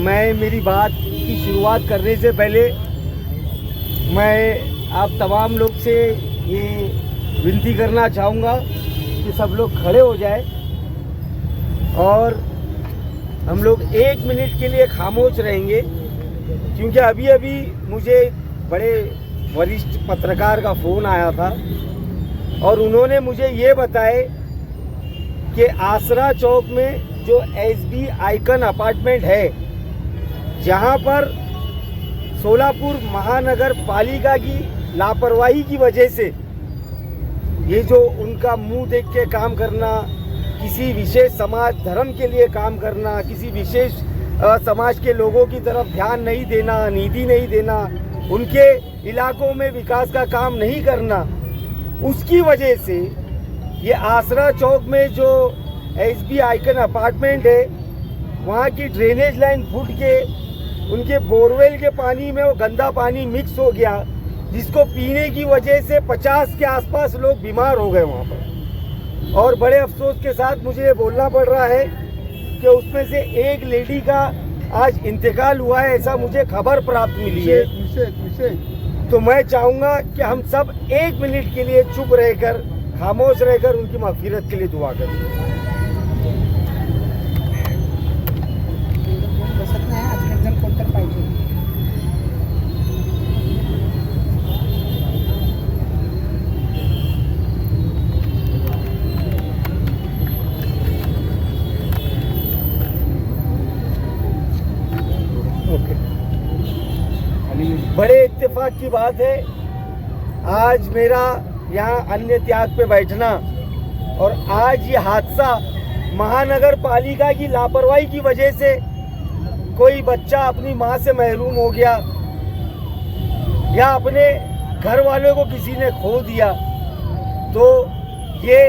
मैं मेरी बात की शुरुआत करने से पहले मैं आप तमाम लोग से ये विनती करना चाहूँगा कि सब लोग खड़े हो जाए और हम लोग 1 मिनट के लिए खामोश रहेंगे, क्योंकि अभी अभी मुझे बड़े वरिष्ठ पत्रकार का फ़ोन आया था और उन्होंने मुझे ये बताए कि आसरा चौक में जो एसबी आइकन अपार्टमेंट है, जहाँ पर सोलापुर महानगर पालिका की लापरवाही की वजह से ये जो उनका मुंह देख के काम करना, किसी विशेष समाज धर्म के लिए काम करना, किसी विशेष समाज के लोगों की तरफ ध्यान नहीं देना, निधि नहीं देना, उनके इलाकों में विकास का काम नहीं करना, उसकी वजह से ये आसरा चौक में जो एसबी आइकन अपार्टमेंट है, वहाँ की ड्रेनेज लाइन फूट के उनके बोरवेल के पानी में वो गंदा पानी मिक्स हो गया, जिसको पीने की वजह से 50 के आसपास लोग बीमार हो गए वहाँ पर। और बड़े अफसोस के साथ मुझे ये बोलना पड़ रहा है कि उसमें से एक लेडी का आज इंतकाल हुआ है, ऐसा मुझे खबर प्राप्त मिली है। तो मैं चाहूँगा कि हम सब 1 मिनट के लिए चुप रहकर, खामोश रहकर उनकी मग़फ़िरत के लिए दुआ करें। बड़े इत्तेफाक की बात है आज मेरा यहाँ अन्य त्याग पे बैठना, और आज ये हादसा महानगर पालिका की लापरवाही की वजह से कोई बच्चा अपनी माँ से महरूम हो गया या अपने घर वालों को किसी ने खो दिया। तो ये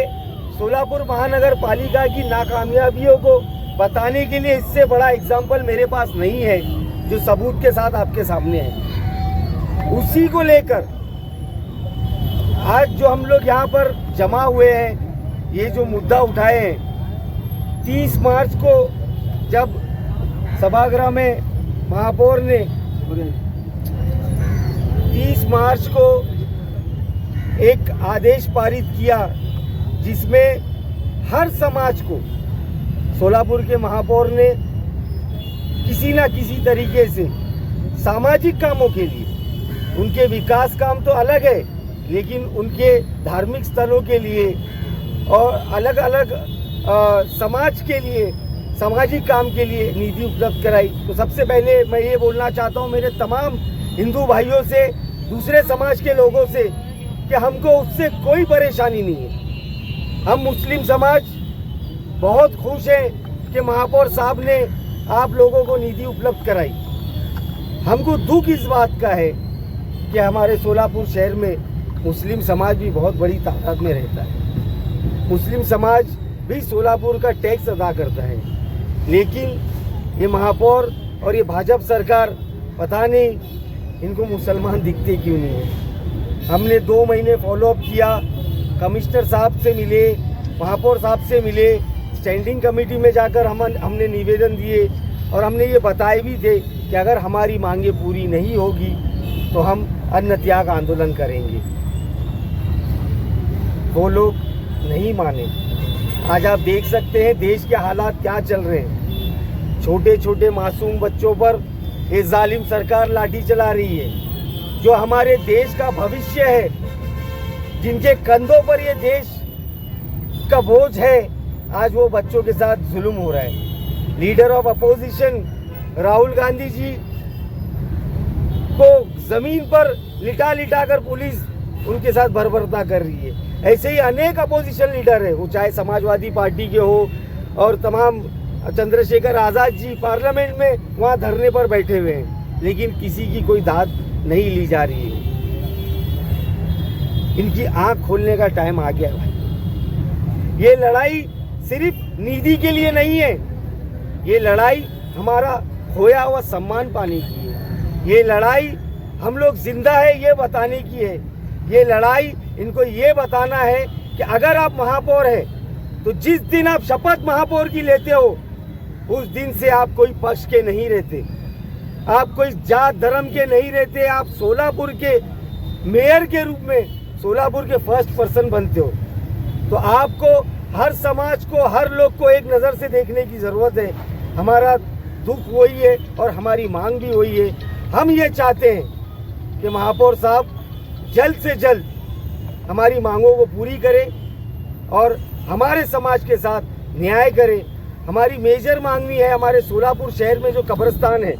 सोलापुर महानगर पालिका की नाकामयाबियों को बताने के लिए इससे बड़ा एग्जाम्पल मेरे पास नहीं है, जो सबूत के साथ आपके सामने है। उसी को लेकर आज जो हम लोग यहाँ पर जमा हुए हैं, ये जो मुद्दा उठाए हैं, 30 मार्च को जब सभागृह में महापौर ने 30 मार्च को एक आदेश पारित किया, जिसमें हर समाज को सोलापुर के महापौर ने किसी ना किसी तरीके से सामाजिक कामों के लिए, उनके विकास काम तो अलग है, लेकिन उनके धार्मिक स्थलों के लिए और अलग अलग समाज के लिए, सामाजिक काम के लिए निधि उपलब्ध कराई। तो सबसे पहले मैं ये बोलना चाहता हूँ मेरे तमाम हिंदू भाइयों से, दूसरे समाज के लोगों से, कि हमको उससे कोई परेशानी नहीं है। हम मुस्लिम समाज बहुत खुश हैं कि महापौर साहब ने आप लोगों को निधि उपलब्ध कराई। हमको दुख इस बात का है कि हमारे सोलापुर शहर में मुस्लिम समाज भी बहुत बड़ी तादाद में रहता है। मुस्लिम समाज भी सोलापुर का टैक्स अदा करता है, लेकिन ये महापौर और ये भाजपा सरकार, पता नहीं इनको मुसलमान दिखते क्यों नहीं है। हमने 2 महीने फॉलोअप किया, कमिश्नर साहब से मिले, महापौर साहब से मिले, स्टैंडिंग कमेटी में जाकर हमने निवेदन दिए और हमने ये बताए भी थे कि अगर हमारी मांगे पूरी नहीं होगी तो हम अन्न त्याग आंदोलन करेंगे। वो लोग नहीं माने। आज आप देख सकते हैं देश के हालात क्या चल रहे हैं। छोटे छोटे मासूम बच्चों पर ये जालिम सरकार लाठी चला रही है। जो हमारे देश का भविष्य है, जिनके कंधों पर ये देश का बोझ है, आज वो बच्चों के साथ जुल्म हो रहा है। Leader of opposition Rahul Gandhi ji को जमीन पर लिटा लिटा कर पुलिस उनके साथ बर्बरता कर रही है। ऐसे ही अनेक अपोजिशन लीडर है, वो चाहे समाजवादी पार्टी के हो और तमाम, चंद्रशेखर आज़ाद जी पार्लियामेंट में वहाँ धरने पर बैठे हुए हैं, लेकिन किसी की कोई दाद नहीं ली जा रही है। इनकी आंख खोलने का टाइम आ गया भाई। ये लड़ाई सिर्फ निधि के लिए नहीं है, ये लड़ाई हमारा खोया हुआ सम्मान पाने की है। ये लड़ाई हम लोग जिंदा है ये बताने की है। ये लड़ाई इनको ये बताना है कि अगर आप महापौर हैं तो जिस दिन आप शपथ महापौर की लेते हो उस दिन से आप कोई पक्ष के नहीं रहते, आप कोई जात धर्म के नहीं रहते, आप सोलापुर के मेयर के रूप में सोलापुर के फर्स्ट पर्सन बनते हो। तो आपको हर समाज को, हर लोग को एक नज़र से देखने की ज़रूरत है। हमारा दुख वही है और हमारी मांग भी वही है। हम ये चाहते हैं कि महापौर साहब जल्द से जल्द हमारी मांगों को पूरी करें और हमारे समाज के साथ न्याय करें। हमारी मेजर मांगनी है, हमारे सोलापुर शहर में जो कब्रिस्तान है,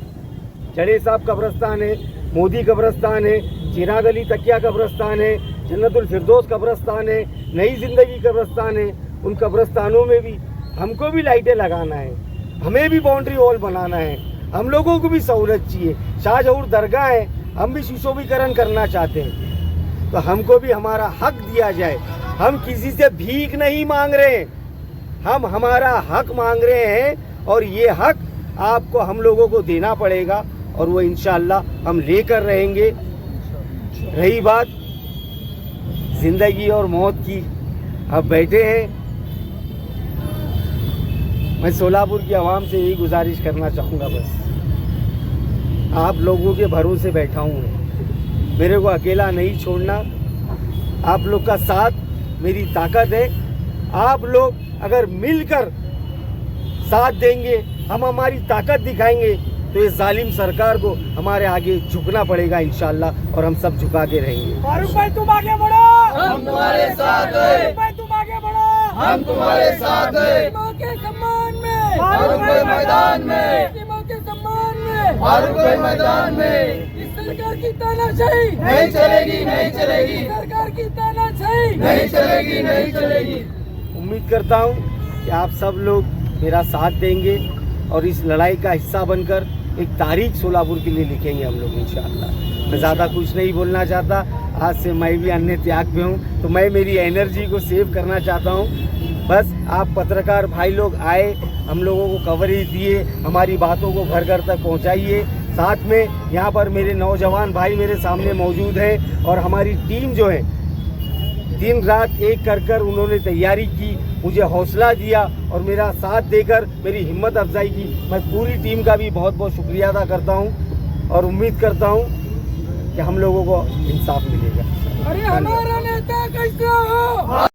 चढ़े साहब कब्रिस्तान है, मोदी कब्रिस्तान है, चिराग अली तकिया कब्रिस्तान है, जन्नतुल फिरदौस कब्रिस्तान है, नई जिंदगी कब्रिस्तान है, उन कब्रिस्तानों में भी हमको भी लाइटें लगाना है, हमें भी बाउंड्री वॉल बनाना है, हम लोगों को भी सहूलत चाहिए। शाहजहूर दरगाह है, हम भी सुशोभीकरण करना चाहते हैं, तो हमको भी हमारा हक दिया जाए। हम किसी से भीख नहीं मांग रहे हैं, हम हमारा हक मांग रहे हैं और ये हक आपको हम लोगों को देना पड़ेगा और वो इंशाअल्लाह हम लेकर रहेंगे। रही बात जिंदगी और मौत की, अब बैठे हैं, मैं सोलापुर की आवाम से यही गुजारिश करना चाहूँगा, बस आप लोगों के भरोसे बैठा हूँ, मेरे को अकेला नहीं छोड़ना। आप लोग का साथ मेरी ताकत है। आप लोग अगर मिलकर साथ देंगे, हम हमारी ताकत दिखाएंगे, तो इस जालिम सरकार को हमारे आगे झुकना पड़ेगा इंशाअल्लाह, और हम सब झुका के रहेंगे। फारूक भाई तुम आगे बढ़ो, हम तुम्हारे साथ हैं। फारूक भाई तुम आगे बढ़ो, हम तुम्हारे साथ हैं। मुस्लिमों के सम्मान में, फारूक भाई मैदान में, मुस्लिमों के सम्मान में, फारूक भाई मैदान में। इस सरकार की तानाशाही नहीं चलेगी, नहीं चलेगी, सरकार की तानाशाही नहीं चलेगी, नहीं चलेगी। उम्मीद करता हूँ कि आप सब लोग मेरा साथ देंगे और इस लड़ाई का हिस्सा बनकर एक तारीख सोलापुर के लिए लिखेंगे हम लोग इंशाअल्लाह। मैं ज़्यादा कुछ नहीं बोलना चाहता, आज से मैं भी अन्य त्याग पे हूँ, तो मैं मेरी एनर्जी को सेव करना चाहता हूँ। बस आप पत्रकार भाई लोग आए, हम लोगों को कवरेज दिए, हमारी बातों को घर घर तक पहुँचाइए। साथ में यहाँ पर मेरे नौजवान भाई मेरे सामने मौजूद हैं और हमारी टीम जो है दिन रात एक कर उन्होंने तैयारी की, मुझे हौसला दिया और मेरा साथ देकर मेरी हिम्मत अफजाई की। मैं पूरी टीम का भी बहुत बहुत शुक्रिया अदा करता हूँ और उम्मीद करता हूँ कि हम लोगों को इंसाफ मिलेगा। अरे हमारा नेता कैसे हो?